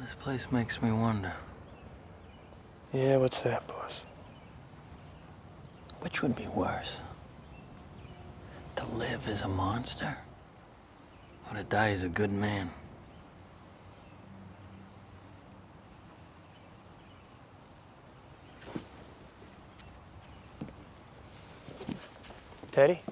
This place makes me wonder. Yeah, what's that, boss? Which would be worse? To live as a monster? Or to die as a good man? Teddy?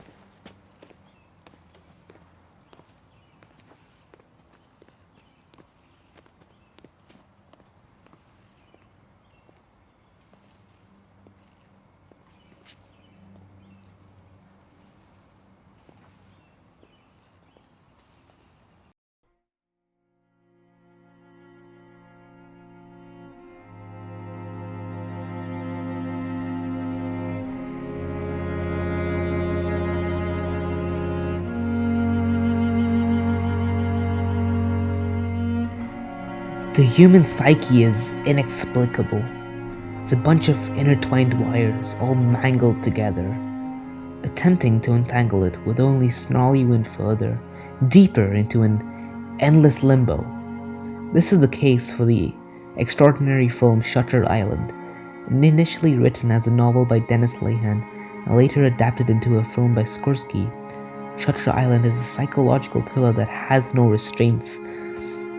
The human psyche is inexplicable. It's a bunch of intertwined wires all mangled together. Attempting to untangle it would only snarl you in further, deeper into an endless limbo. This is the case for the extraordinary film Shutter Island, initially written as a novel by Dennis Lehane and later adapted into a film by Skorsky. Shutter Island is a psychological thriller that has no restraints.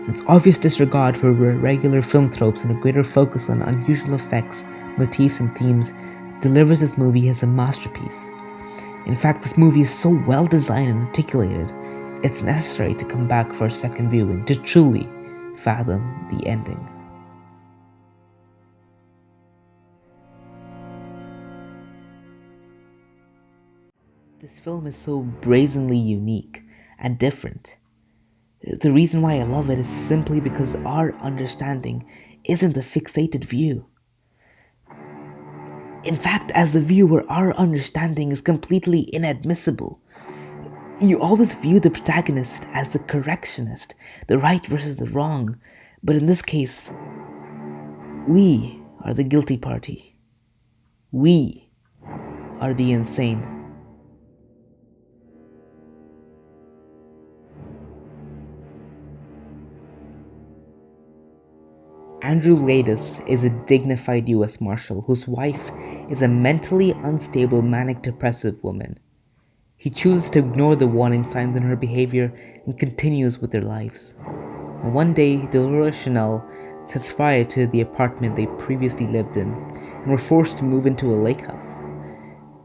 Its obvious disregard for regular film tropes and a greater focus on unusual effects, motifs, and themes delivers this movie as a masterpiece. In fact, this movie is so well designed and articulated, it's necessary to come back for a second viewing to truly fathom the ending. This film is so brazenly unique and different. The reason why I love it is simply because our understanding isn't a fixated view. In fact, as the viewer, our understanding is completely inadmissible. You always view the protagonist as the correctionist, the right versus the wrong, but in this case, we are the guilty party. We are the insane. Andrew Laeddis is a dignified US Marshal whose wife is a mentally unstable manic-depressive woman. He chooses to ignore the warning signs in her behavior and continues with their lives. And one day, Dolores Chanel sets fire to the apartment they previously lived in and were forced to move into a lake house.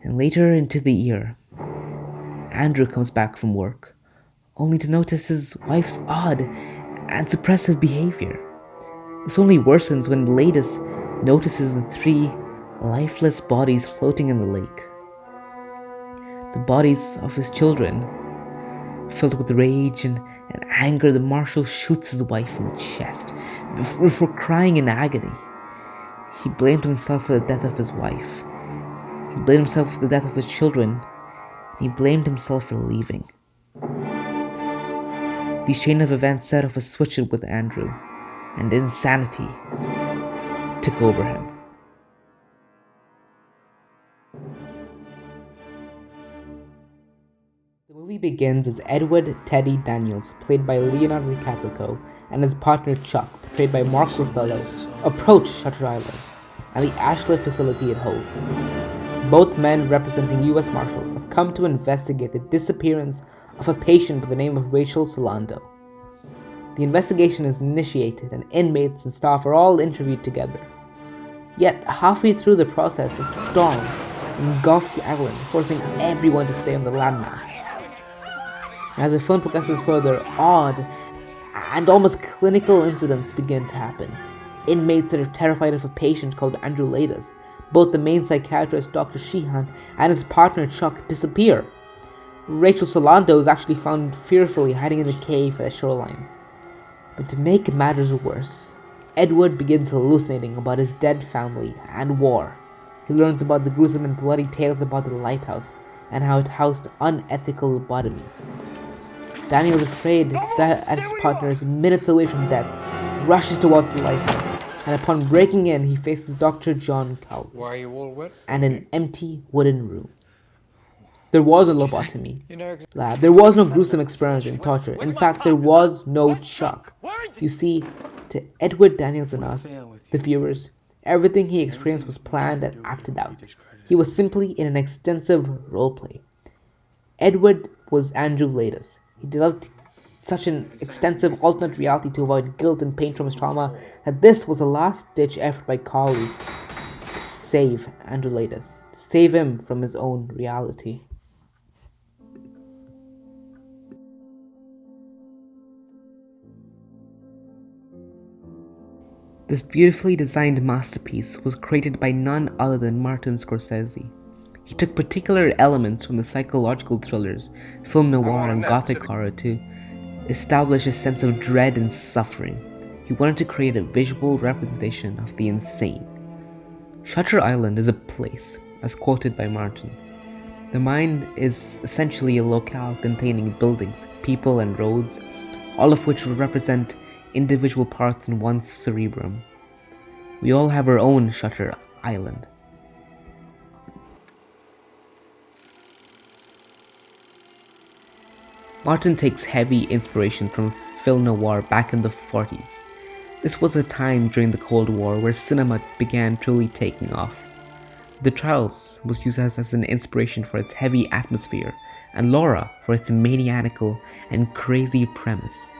And later into the year, Andrew comes back from work, only to notice his wife's odd and suppressive behavior. This only worsens when Laeddis notices the 3 lifeless bodies floating in the lake. The bodies of his children. Filled with rage and anger, the marshal shoots his wife in the chest before crying in agony. He blamed himself for the death of his wife. He blamed himself for the death of his children. And he blamed himself for leaving. These chain of events set off a switch with Andrew, and insanity took over him. The movie begins as Edward Teddy Daniels, played by Leonardo DiCaprio, and his partner Chuck, portrayed by Mark Ruffalo, approach Shutter Island and the Ashland facility it holds. Both men, representing US Marshals, have come to investigate the disappearance of a patient by the name of Rachel Solando. The investigation is initiated and inmates and staff are all interviewed together. Yet, halfway through the process, a storm engulfs the island, forcing everyone to stay on the landmass. As the film progresses further, odd and almost clinical incidents begin to happen. Inmates that are terrified of a patient called Andrew Laeddis. Both the main psychiatrist, Dr. Sheehan, and his partner Chuck disappear. Rachel Solando is actually found fearfully hiding in a cave by the shoreline. But to make matters worse, Edward begins hallucinating about his dead family and war. He learns about the gruesome and bloody tales about the lighthouse and how it housed unethical lobotomies. Daniel is afraid that his partner is minutes away from death, rushes towards the lighthouse, and upon breaking in, he faces Dr. John Cowell and an empty wooden room. There was a lobotomy lab. There was no gruesome experiment in torture. In fact, there was no Chuck. You see, To Edward Daniels and us, the viewers, everything he experienced was planned and acted out. He was simply in an extensive roleplay. Edward was Andrew Laeddis. He developed such an extensive alternate reality to avoid guilt and pain from his trauma that this was a last-ditch effort by Cawley to save Andrew Laeddis, to save him from his own reality. This beautifully designed masterpiece was created by none other than Martin Scorsese. He took particular elements from the psychological thrillers, film noir, and gothic horror to establish a sense of dread and suffering. He wanted to create a visual representation of the insane. Shutter Island is a place, as quoted by Martin. The mind is essentially a locale containing buildings, people, and roads, all of which represent individual parts in one's cerebrum. We all have our own Shutter Island. Martin takes heavy inspiration from film noir back in the 40s. This was a time during the Cold War where cinema began truly taking off. The Trials was used as an inspiration for its heavy atmosphere, and Laura for its maniacal and crazy premise.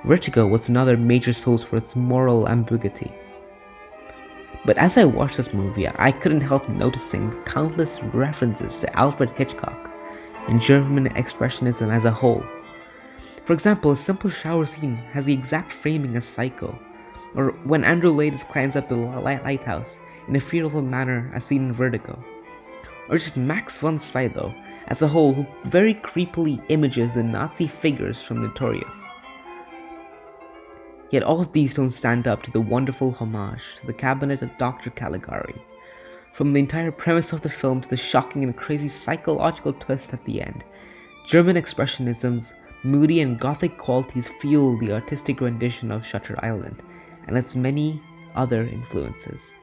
Vertigo was another major source for its moral ambiguity. But as I watched this movie, I couldn't help noticing countless references to Alfred Hitchcock and German Expressionism as a whole. For example, a simple shower scene has the exact framing as Psycho, or when Andrew Laeddis climbs up the lighthouse in a fearful manner as seen in Vertigo, or just Max von Sydow as a whole, who very creepily images the Nazi figures from Notorious. Yet all of these don't stand up to the wonderful homage to the cabinet of Dr. Caligari. From the entire premise of the film to the shocking and crazy psychological twist at the end, German Expressionism's moody and gothic qualities fuel the artistic rendition of Shutter Island and its many other influences.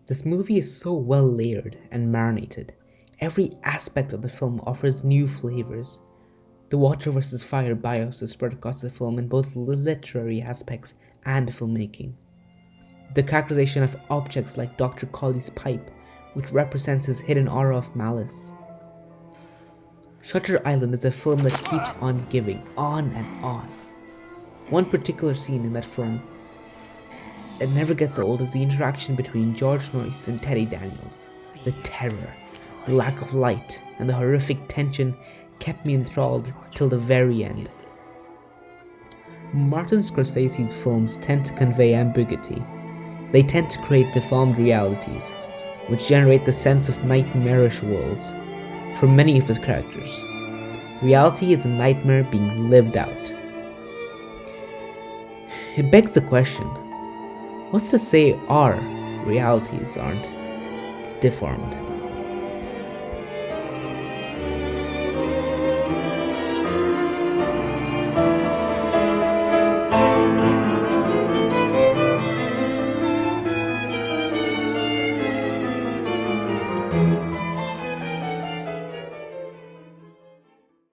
This movie is so well layered and marinated. Every aspect of the film offers new flavors. The water versus fire bias is spread across the film in both literary aspects and filmmaking. The characterization of objects like Dr. Cawley's pipe, which represents his hidden aura of malice. Shutter Island is a film that keeps on giving, on and on. One particular scene in that film that never gets old is the interaction between George Noyce and Teddy Daniels. The terror, the lack of light, and the horrific tension kept me enthralled till the very end. Martin Scorsese's films tend to convey ambiguity. They tend to create deformed realities, which generate the sense of nightmarish worlds for many of his characters. Reality is a nightmare being lived out. It begs the question, what's to say our realities aren't deformed?